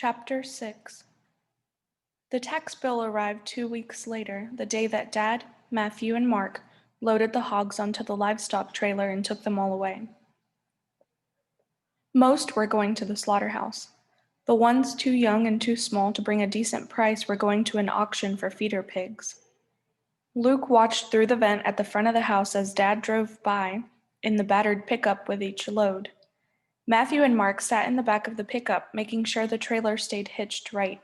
Chapter 6. The tax bill arrived 2 weeks later, the day that Dad, Matthew, and Mark loaded the hogs onto the livestock trailer and took them all away. Most were going to the slaughterhouse. The ones too young and too small to bring a decent price were going to an auction for feeder pigs. Luke watched through the vent at the front of the house as Dad drove by in the battered pickup with each load. Matthew and Mark sat in the back of the pickup, making sure the trailer stayed hitched right.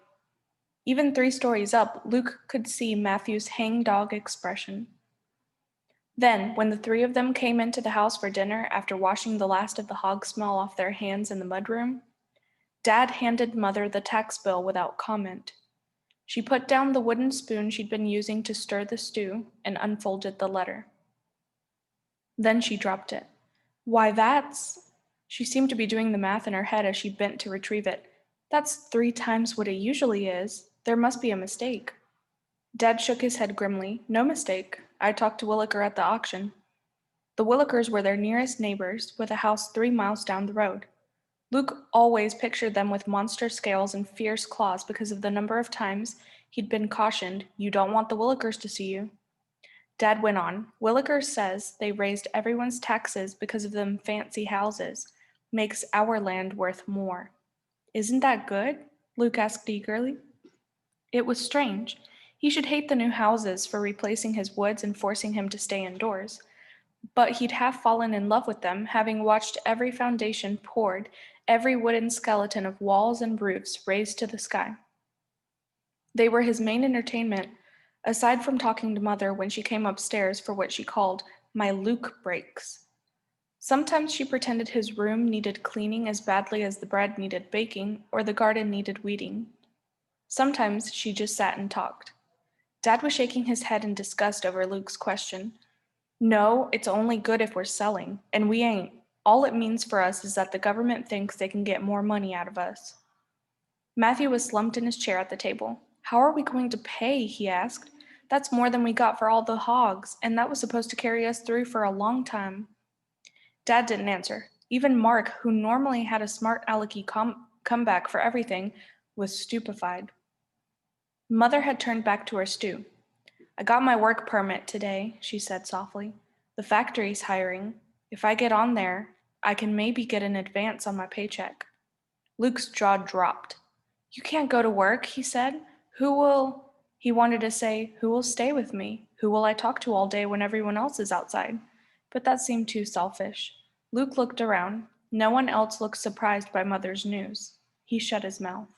Even 3 stories up, Luke could see Matthew's hangdog expression. Then, when the 3 of them came into the house for dinner after washing the last of the hog smell off their hands in the mudroom, Dad handed Mother the tax bill without comment. She put down the wooden spoon she'd been using to stir the stew and unfolded the letter. Then she dropped it. Why, She seemed to be doing the math in her head as she bent to retrieve it. That's 3 times what it usually is. There must be a mistake. Dad shook his head grimly. No mistake. I talked to Williker at the auction. The Willikers were their nearest neighbors, with a house 3 miles down the road. Luke always pictured them with monster scales and fierce claws because of the number of times he'd been cautioned, "You don't want the Willikers to see you." Dad went on, "Williker says they raised everyone's taxes because of them fancy houses. Makes our land worth more." "Isn't that good?" Luke asked eagerly. It was strange. He should hate the new houses for replacing his woods and forcing him to stay indoors. But he'd half fallen in love with them, having watched every foundation poured, every wooden skeleton of walls and roofs raised to the sky. They were his main entertainment, aside from talking to Mother when she came upstairs for what she called my Luke breaks. Sometimes she pretended his room needed cleaning as badly as the bread needed baking or the garden needed weeding. Sometimes she just sat and talked. Dad was shaking his head in disgust over Luke's question. "No, it's only good if we're selling, and we ain't. All it means for us is that the government thinks they can get more money out of us." Matthew was slumped in his chair at the table. "How are we going to pay?" he asked. "That's more than we got for all the hogs, and that was supposed to carry us through for a long time." Dad didn't answer. Even Mark, who normally had a smart alecky comeback for everything, was stupefied. Mother had turned back to her stew. "I got my work permit today," she said softly. "The factory's hiring. If I get on there, I can maybe get an advance on my paycheck." Luke's jaw dropped. "You can't go to work," he said. He wanted to say, "Who will stay with me? Who will I talk to all day when everyone else is outside?" But that seemed too selfish. Luke looked around. No one else looked surprised by Mother's news. He shut his mouth.